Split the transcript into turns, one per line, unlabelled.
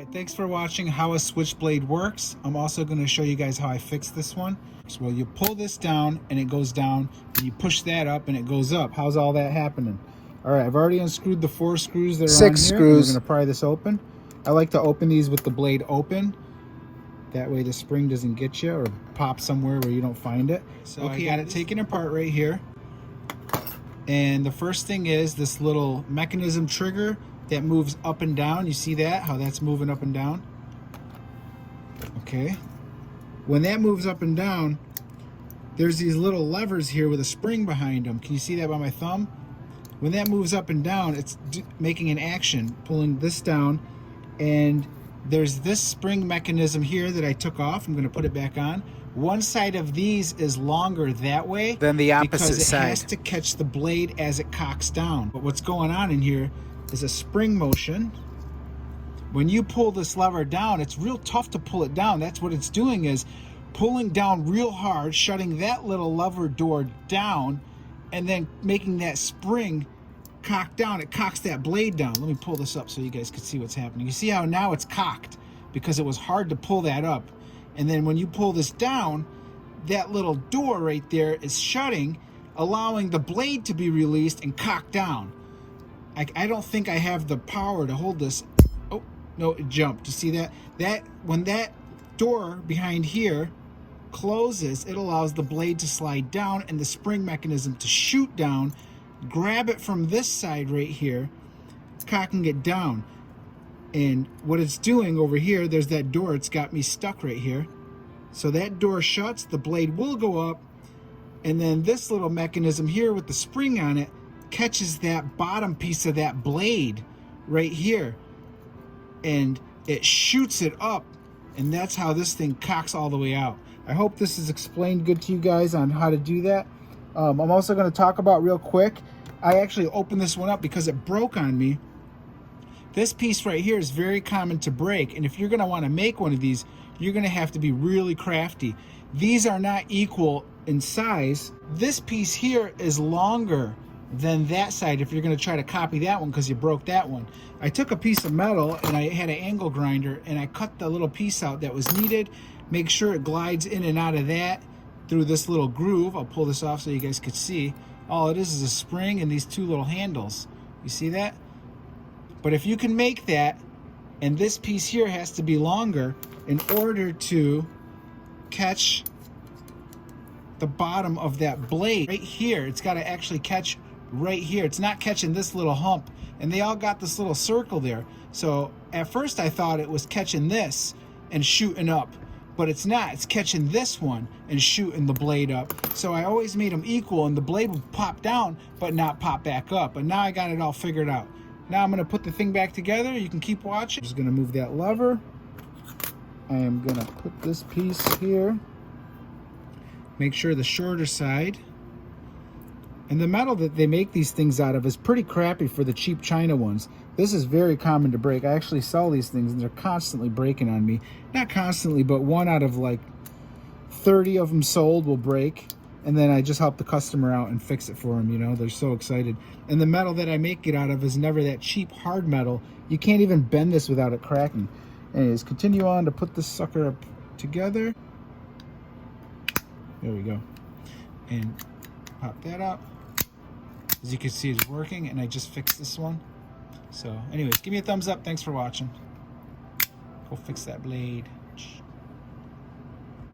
Alright, thanks for watching how a Switchblade works. I'm also going to show you guys how I fixed this one. So you pull this down and it goes down, and you push that up and it goes up. How's all that happening? Alright, I've already unscrewed the 4 screws that are on here.
6 screws.
We're going to pry this open. I like to open these with the blade open. That way the spring doesn't get you or pop somewhere where you don't find it. So okay, I got it taken apart right here. And the first thing is this little mechanism trigger that moves up and down. You see that? How that's moving up and down? Okay. When that moves up and down, there's these little levers here with a spring behind them. Can you see that by my thumb? When that moves up and down, it's making an action, pulling this down, and there's this spring mechanism here that I took off. I'm going to put it back on. One side of these is longer that way
than the opposite
because
side.
It has to catch the blade as it cocks down. But what's going on in here is a spring motion. When you pull this lever down, it's real tough to pull it down. That's what it's doing, is pulling down real hard, shutting that little lever door down, and then making that spring cock down. It cocks that blade down. Let me pull this up so you guys can see what's happening. You see how now it's cocked because it was hard to pull that up. And then when you pull this down, that little door right there is shutting, allowing the blade to be released and cock down. I don't think I have the power to hold this. Oh, no, it jumped. You see that? When that door behind here closes, it allows the blade to slide down and the spring mechanism to shoot down, grab it from this side right here, cocking it down. And what it's doing over here, there's that door, it's got me stuck right here. So that door shuts, the blade will go up, and then this little mechanism here with the spring on it catches that bottom piece of that blade right here, and it shoots it up, and that's how this thing cocks all the way out. I hope this is explained good to you guys on how to do that. I'm also going to talk about real quick, I actually opened this one up because it broke on me. This piece right here is very common to break, and if you're going to want to make one of these, you're going to have to be really crafty. These are not equal in size. This piece here is longer than that side if you're going to try to copy that one because you broke that one. I took a piece of metal and I had an angle grinder and I cut the little piece out that was needed. Make sure it glides in and out of that through this little groove. I'll pull this off so you guys could see. All it is a spring and these 2 little handles. You see that? But if you can make that, and this piece here has to be longer in order to catch the bottom of that blade right here. It's got to actually catch right here. It's not catching this little hump, and they all got this little circle there. So at first I thought it was catching this and shooting up, but it's not. It's catching this one and shooting the blade up. So I always made them equal, and the blade would pop down but not pop back up. But now I got it all figured out. Now I'm going to put the thing back together. You can keep watching. I'm just going to move that lever. I am going to put this piece here. Make sure the shorter side. And the metal that they make these things out of is pretty crappy for the cheap China ones. This is very common to break. I actually sell these things and they're constantly breaking on me. Not constantly, but 1 out of like 30 of them sold will break. And then I just help the customer out and fix it for them, you know. They're so excited. And the metal that I make it out of is never that cheap hard metal. You can't even bend this without it cracking. Anyways, continue on to put this sucker up together. There we go. And pop that out. As you can see, it's working, and I just fixed this one. So anyways, give me a thumbs up. Thanks for watching. Go fix that blade.